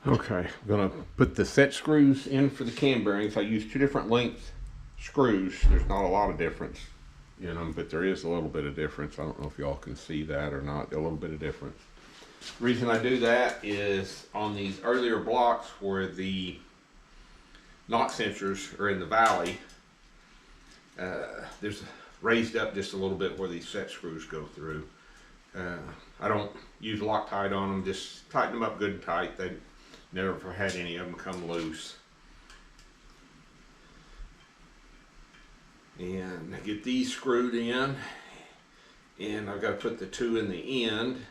Okay, I'm gonna put the set screws in for the cam bearings. I use 2 different length screws. There's not a lot of difference in them, but there is a little bit of difference. I don't know if y'all can see that or not, a little bit of difference. The reason I do that is on these earlier blocks where the knock sensors are in the valley, there's raised up just a little bit where these set screws go through. I don't use Loctite on them, just tighten them up good and tight. They never had any of them come loose. And I get these screwed in, and I've got to put the 2 in the end.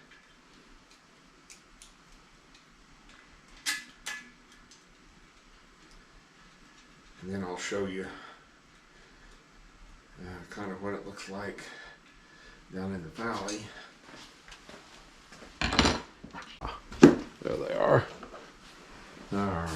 And then I'll show you kind of what it looks like down in the valley. There they are. All right.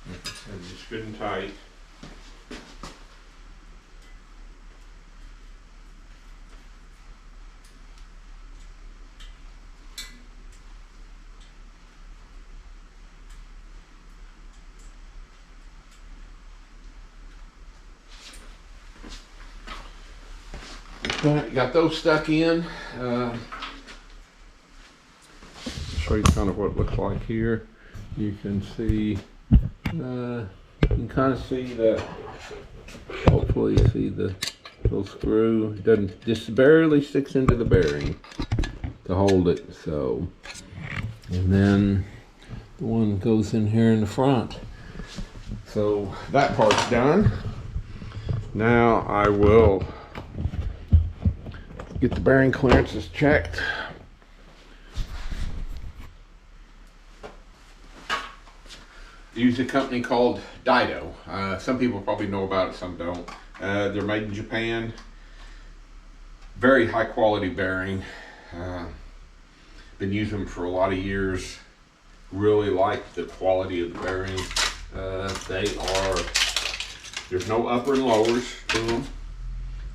Like I said, just good and tight. Got those stuck in. Show you kind of what it looks like here. You can see, you can kind of see that. Hopefully, you see the little screw. It doesn't, just barely sticks into the bearing to hold it. So, and then the one goes in here in the front. So that part's done. Now I will get the bearing clearances checked. Use a company called Dido. Some people probably know about it, some don't. They're made in Japan. Very high quality bearing. Been using them for a lot of years. Really like the quality of the bearing. There's no upper and lowers to them.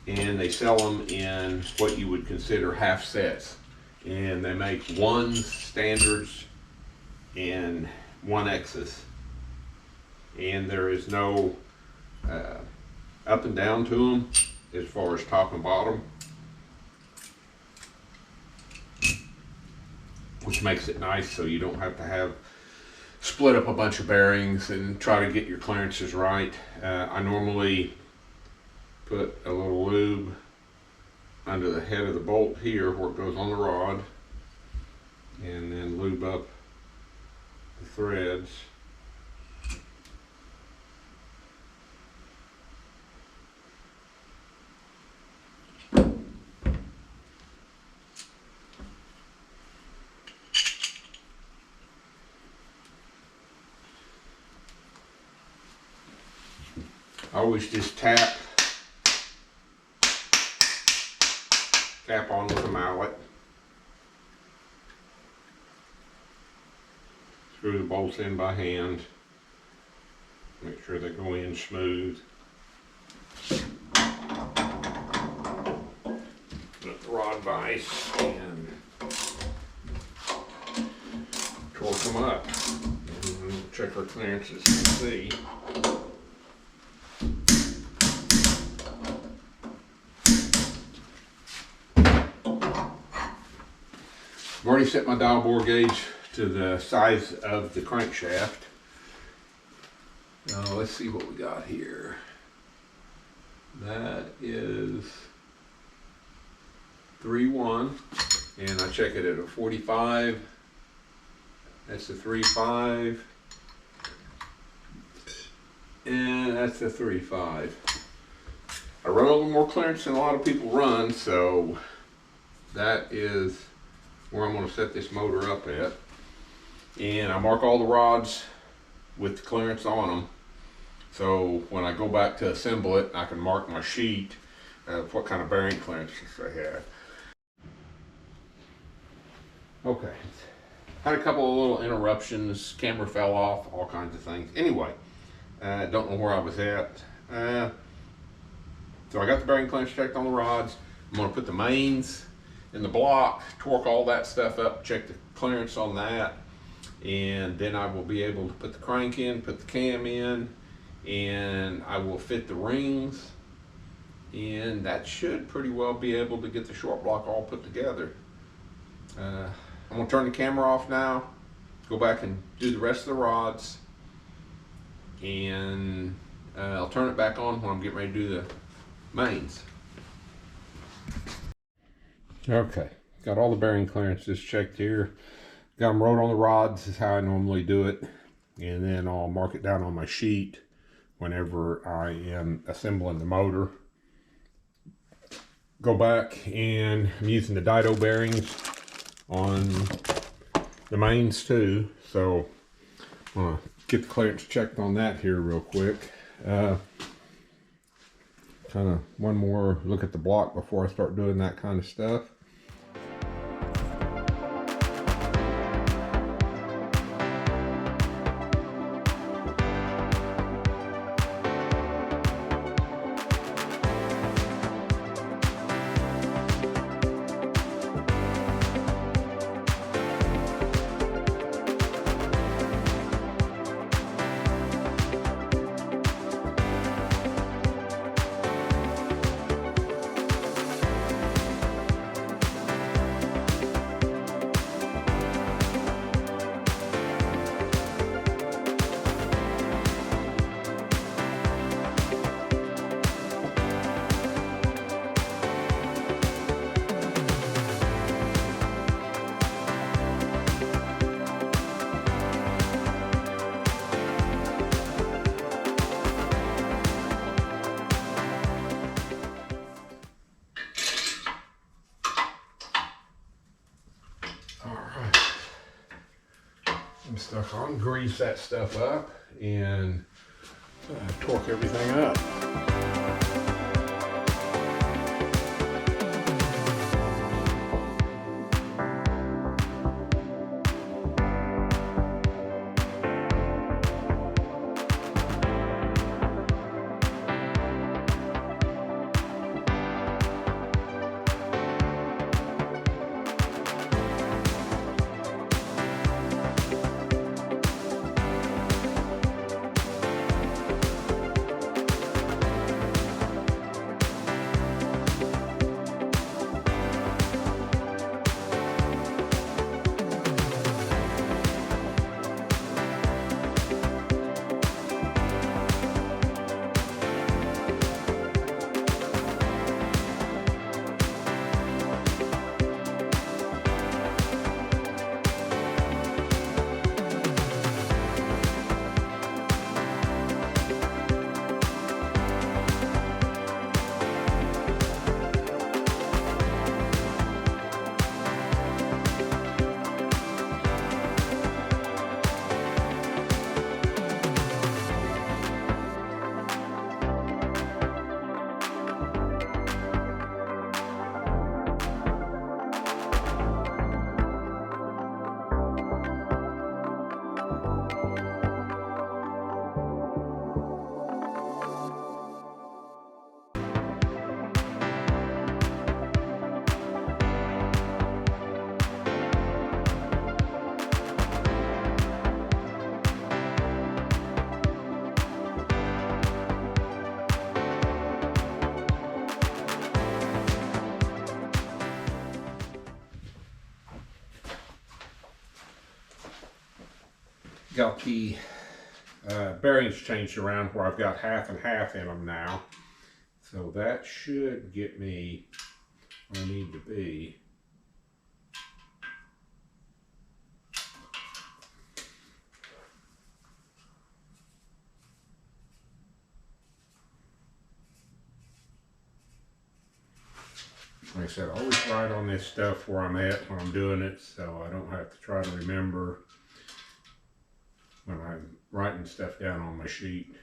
And they sell them in what you would consider half sets. And they make 1s, standards, and 1Xs. And there is no up and down to them as far as top and bottom, which makes it nice so you don't have to split up a bunch of bearings and try to get your clearances right. I normally put a little lube under the head of the bolt here where it goes on the rod, and then lube up the threads. I always just tap on with a mallet. Screw the bolts in by hand. Make sure they go in smooth. Put the rod vise and torque them up. And check our clearances and see. I've already set my dial bore gauge to the size of the crankshaft. Now let's see what we got here. That is 3.1, and I check it at a 45. That's a 3.5, and that's a 3.5. I run a little more clearance than a lot of people run, so that is where I'm going to set this motor up at. And I mark all the rods with the clearance on them, so when I go back to assemble it, I can mark my sheet of what kind of bearing clearances I have. Okay, had a couple of little interruptions, camera fell off, all kinds of things. Anyway, Don't know where I was at. So I got the bearing clearance checked on the rods. I'm gonna put the mains in the block, torque all that stuff up, check the clearance on that, and then I will be able to put the crank in, put the cam in, and I will fit the rings, and that should pretty well be able to get the short block all put together. I'm gonna turn the camera off now, go back and do the rest of the rods, and I'll turn it back on when I'm getting ready to do the mains. Okay, got all the bearing clearances checked here. Got them wrote on the rods, is how I normally do it. And then I'll mark it down on my sheet whenever I am assembling the motor. Go back, and I'm using the Dido bearings on the mains too. So I'm gonna get the clearance checked on that here real quick. Kind of one more look at the block before I start doing that kind of stuff. I'm stuck on, grease that stuff up, and torque everything up. Got the bearings changed around where I've got half and half in them now. So that should get me where I need to be. Like I said, I always write on this stuff where I'm at when I'm doing it, so I don't have to try to remember when I'm writing stuff down on my sheet.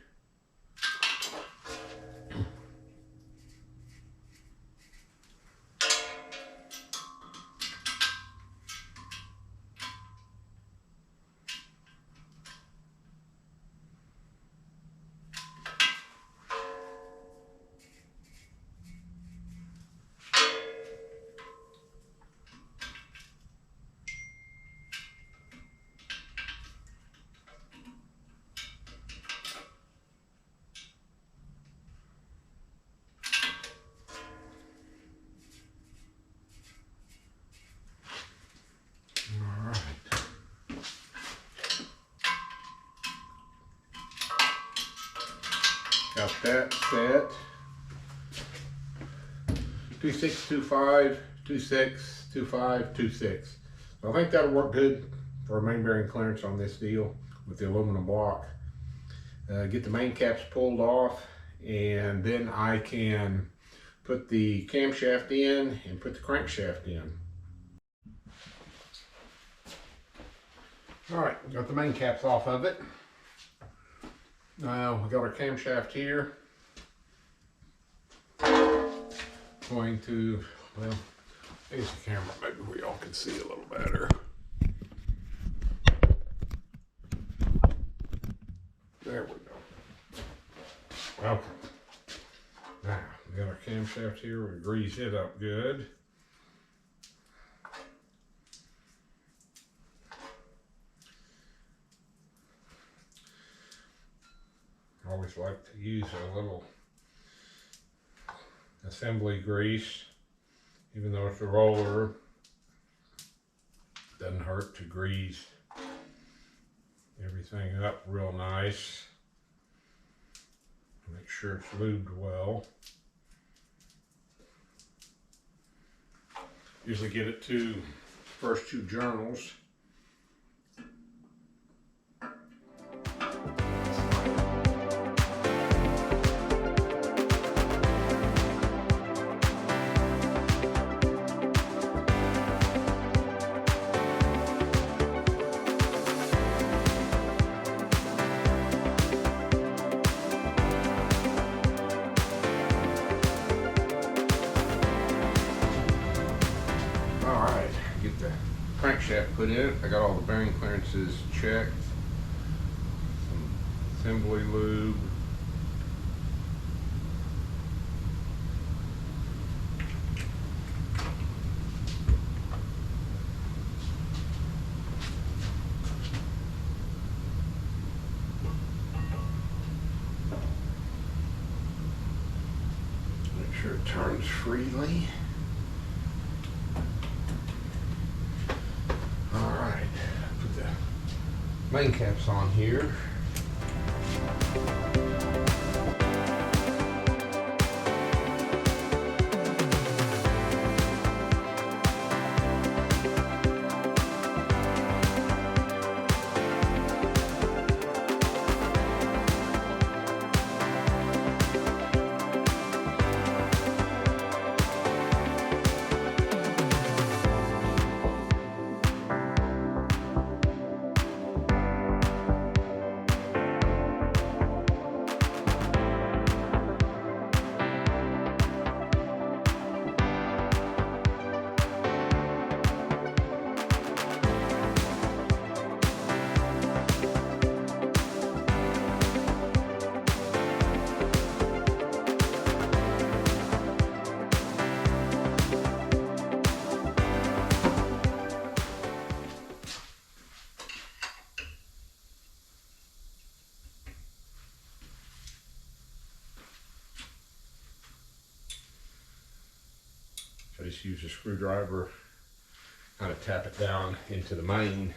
got that set. 2625, 26, 25, 26. So I think that'll work good for a main bearing clearance on this deal with the aluminum block. Get the main caps pulled off, and then I can put the camshaft in and put the crankshaft in. All right, got the main caps off of it. Now we got our camshaft here. Going to, well, there's the camera, maybe we all can see a little better. There we go. Okay. Now, we got our camshaft here. We grease it up good. I always like to use a little assembly grease, even though it's a roller. Doesn't hurt to grease everything up real nice. Make sure it's lubed well. Usually get it to first two journals. Get the crankshaft put in. I got all the bearing clearances checked. Some assembly lube. Make sure it turns freely. Main caps on here. I just use a screwdriver, kind of tap it down into the main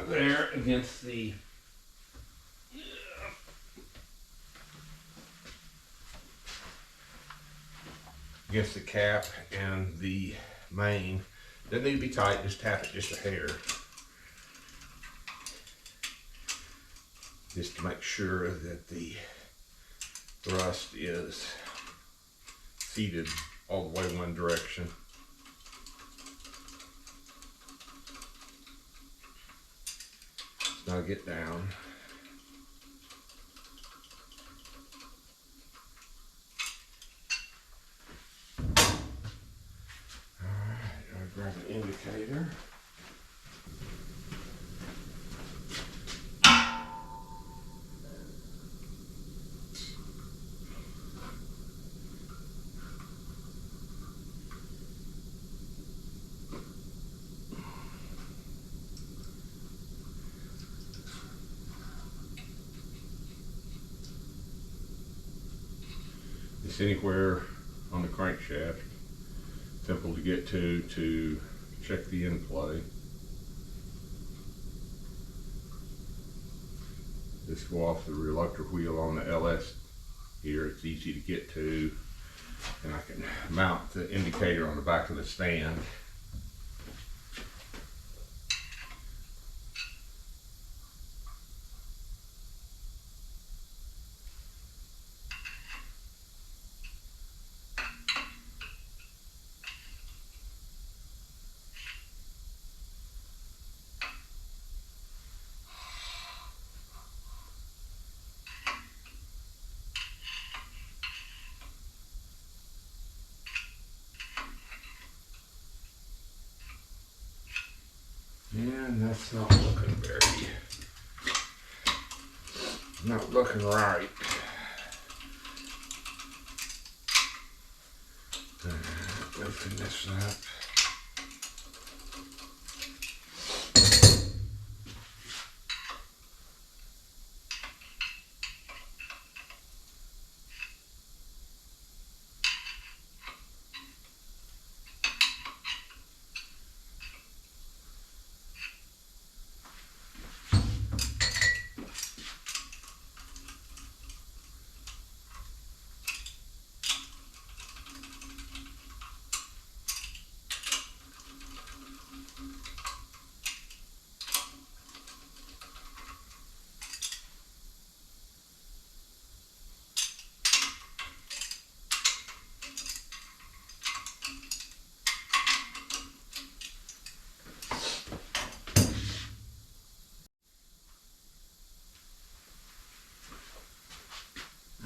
there against the cap and the main. Doesn't need to be tight, just tap it just a hair. Just to make sure that the thrust is seated all the way one direction. Now get down. Alright, I'll grab an indicator. It's anywhere on the crankshaft, simple to get to check the end play. This go off the reluctor wheel on the LS here. It's easy to get to, and I can mount the indicator on the back of the stand. And that's not looking right. Lifting this up.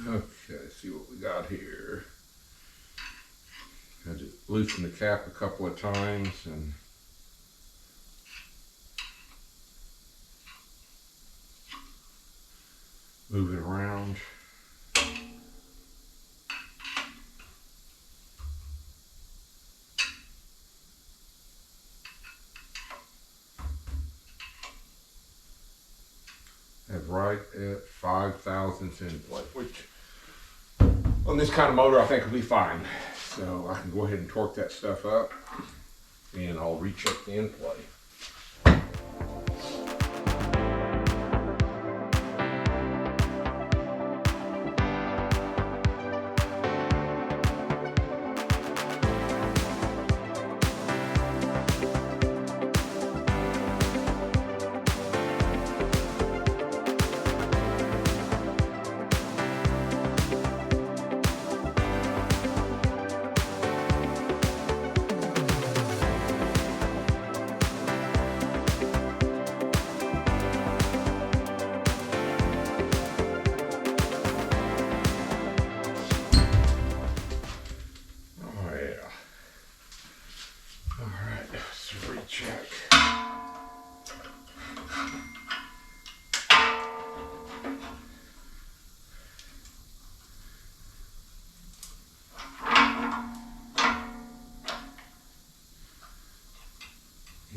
Okay, see what we got here. I just loosened the cap a couple of times and move it around. That's right at 5/1000 endplay, which on this kind of motor I think will be fine. So I can go ahead and torque that stuff up and I'll recheck the endplay.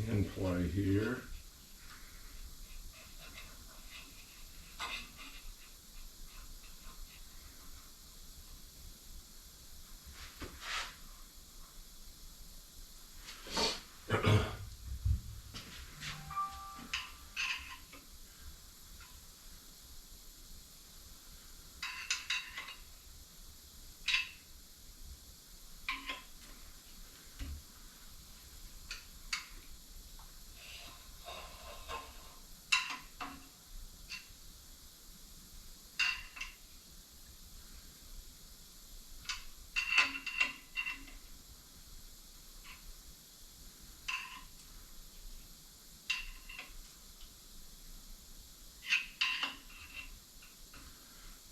Endplay here.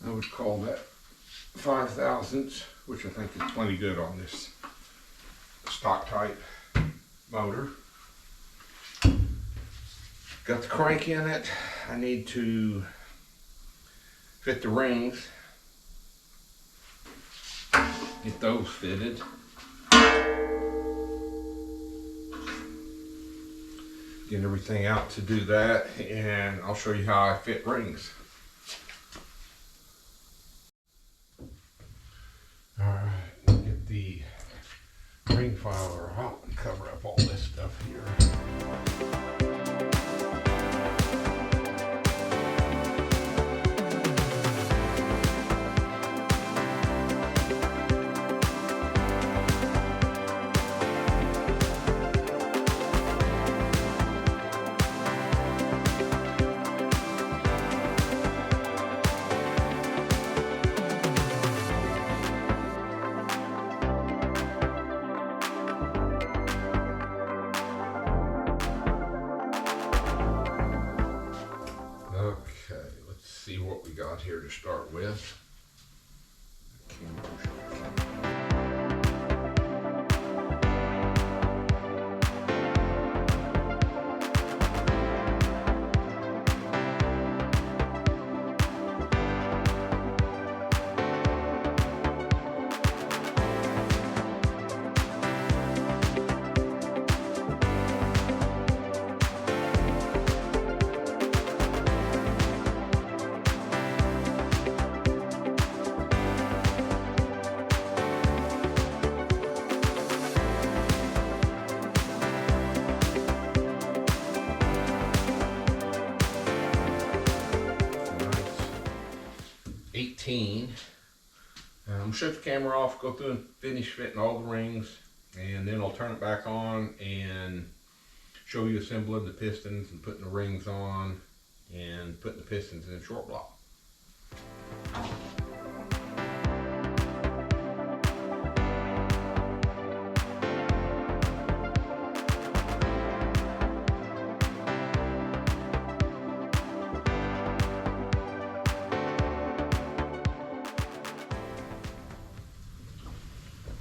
I would call that 5/1000, which I think is plenty good on this stock type motor. Got the crank in it. I need to fit the rings, get those fitted. Get everything out to do that, and I'll show you how I fit rings. Alright, get the ring filer out and cover up all this stuff here. out here to start with. I'm gonna shut the camera off, go through and finish fitting all the rings, and then I'll turn it back on and show you assembling the pistons and putting the rings on and putting the pistons in short block.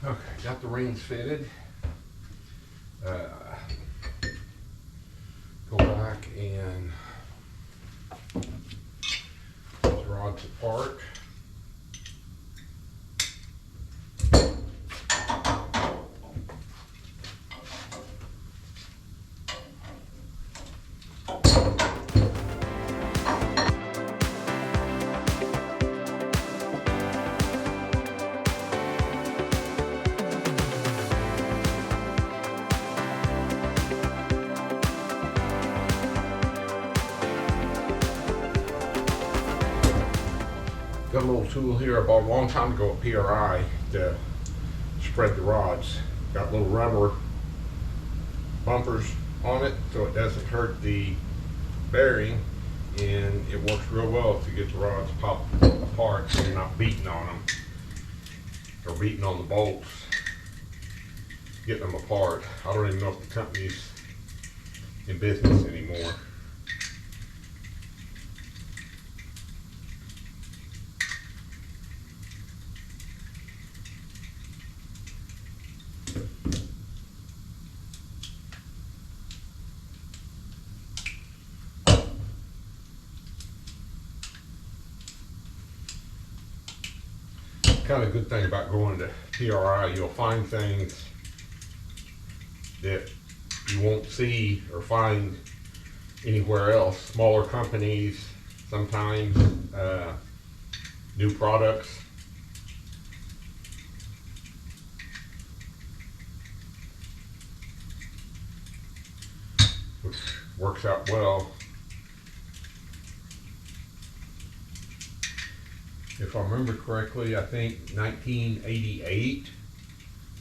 Okay, got the rings fitted. Go back and put the rods apart. Got a little tool here I bought a long time ago at PRI to spread the rods. Got little rubber bumpers on it so it doesn't hurt the bearing, and it works real well to get the rods popped apart so you're not beating on them or beating on the bolts, getting them apart. I don't even know if the company's in business anymore. Kind of good thing about going to PRI, you'll find things that you won't see or find anywhere else. Smaller companies, sometimes new products. Which works out well. If I remember correctly, I think 1988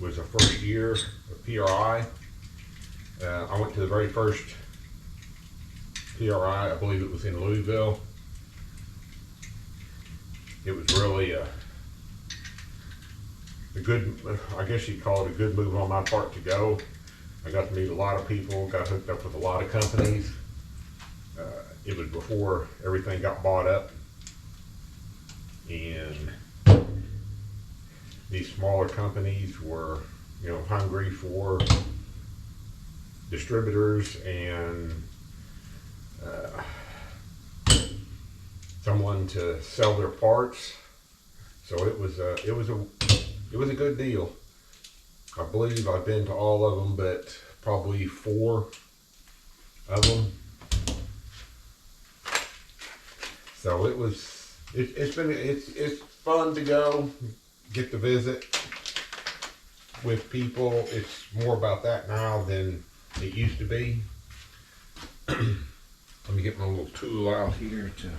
was the first year of PRI. I went to the very first PRI, I believe it was in Louisville. It was really a good, I guess you'd call it a good move on my part to go. I got to meet a lot of people, got hooked up with a lot of companies. It was before everything got bought up. And these smaller companies were, hungry for distributors and someone to sell their parts. So it was a good deal. I believe I've been to all of them, but probably 4 of them. So it's fun to go, get to visit with people. It's more about that now than it used to be. Let me get my little tool out here to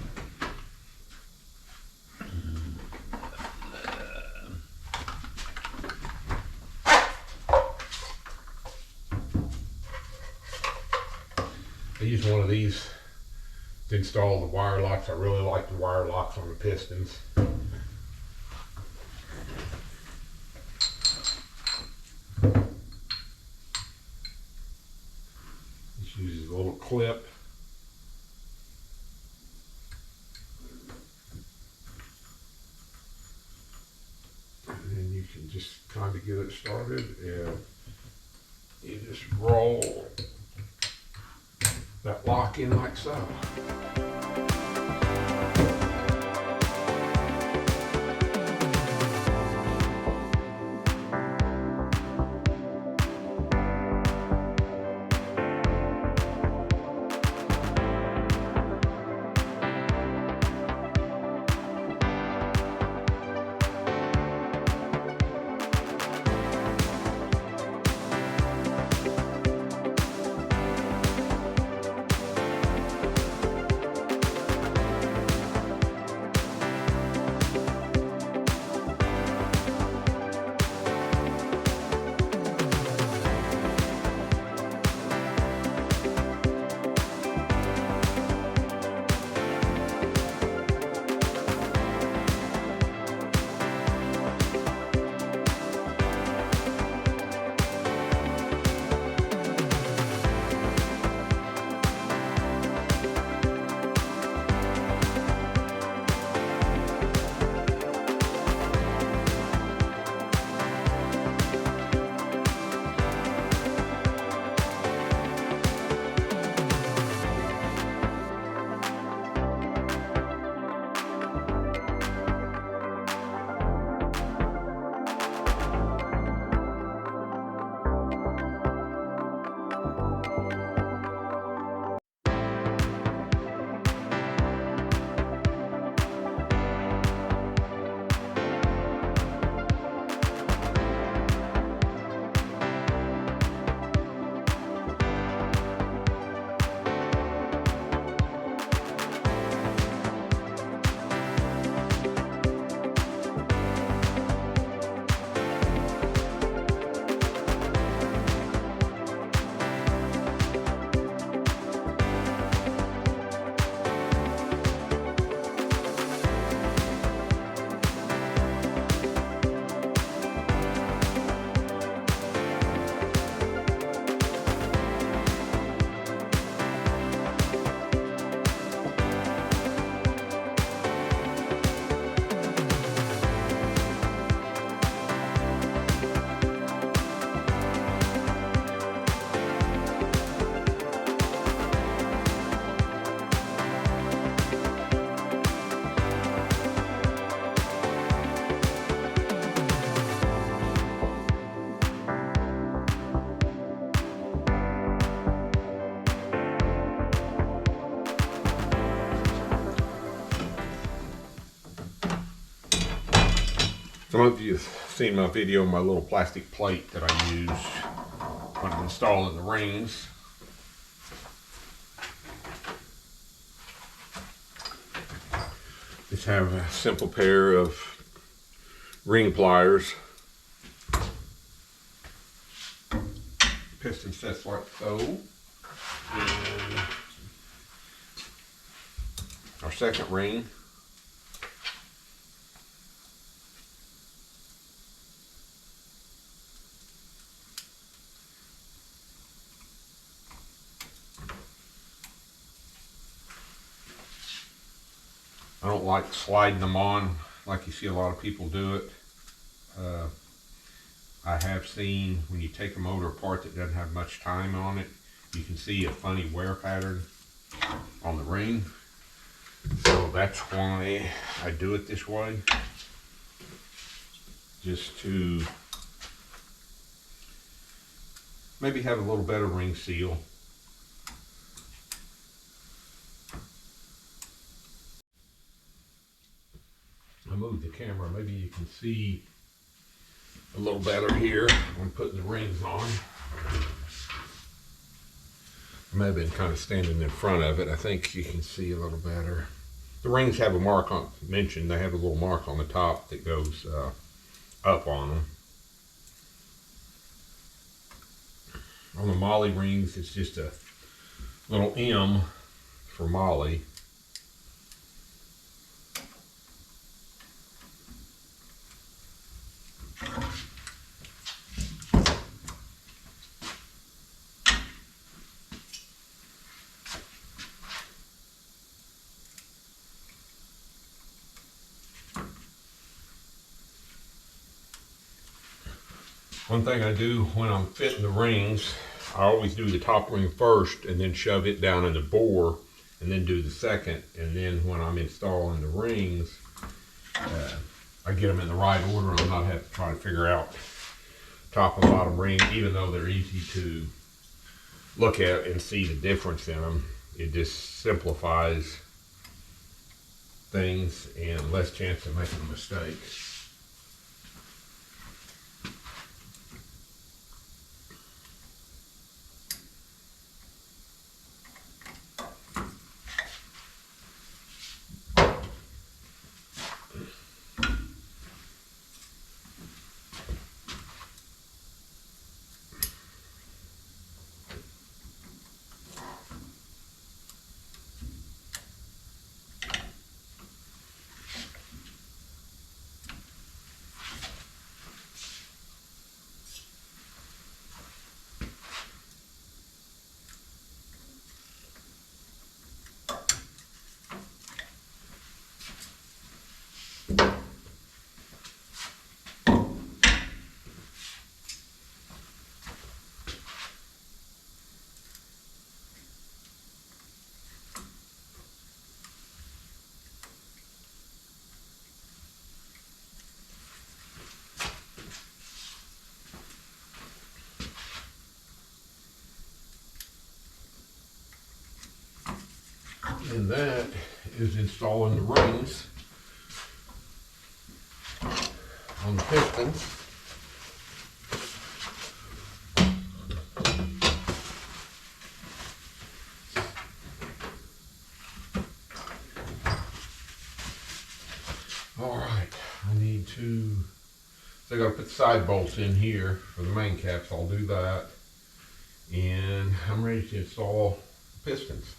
I use one of these to install the wire locks. I really like the wire locks on the pistons. This uses a little clip. get it started, and you just roll that lock in like so. Some of you have seen my video, my little plastic plate that I use when I'm installing the rings. Just have a simple pair of ring pliers. Piston sets like so. And our second ring. I don't like sliding them on like you see a lot of people do it. I have seen when you take a motor apart that doesn't have much time on it, you can see a funny wear pattern on the ring. So that's why I do it this way. Just to maybe have a little better ring seal. I moved the camera, maybe you can see a little better here when putting the rings on. I may have been kind of standing in front of it. I think you can see a little better. The rings have a mark on, mentioned, they have a little mark on the top that goes up on them. On the Molly rings, it's just a little M for Molly. One thing I do when I'm fitting the rings, I always do the top ring first and then shove it down in the bore and then do the second. And then when I'm installing the rings, I get them in the right order and I'm not having to try to figure out top and bottom ring, even though they're easy to look at and see the difference in them. It just simplifies things and less chance of making a mistake. And that is installing the rings on the pistons. All right, so I gotta put the side bolts in here for the main caps. I'll do that. And I'm ready to install the pistons.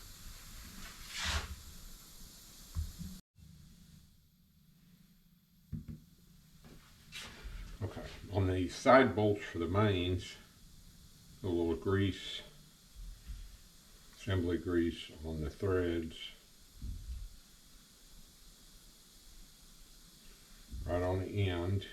Okay, on the side bolts for the mains, a little grease, assembly grease on the threads, right on the end.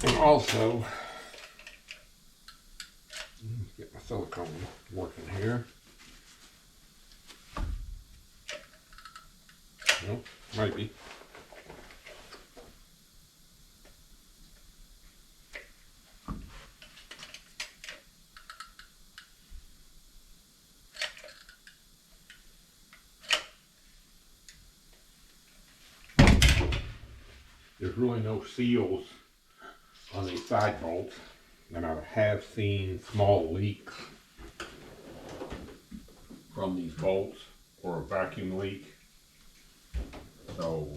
And also, get my silicone working here. Well, maybe. There's really no seals on these side bolts, and I have seen small leaks from these bolts or a vacuum leak. So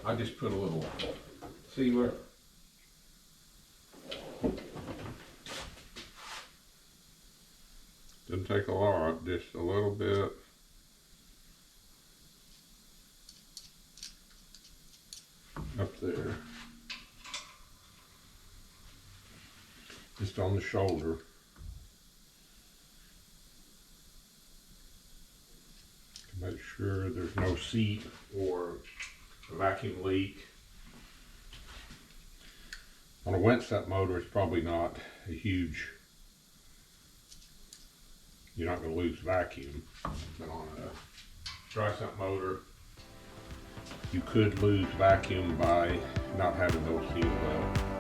I just put a little sealer doesn't take a lot, just a little bit. Up there, just on the shoulder. To make sure there's no seat or a vacuum leak. On a wet set motor, it's probably not a huge, you're not going to lose vacuum, but on a dry set motor, you could lose vacuum by not having those sealed up.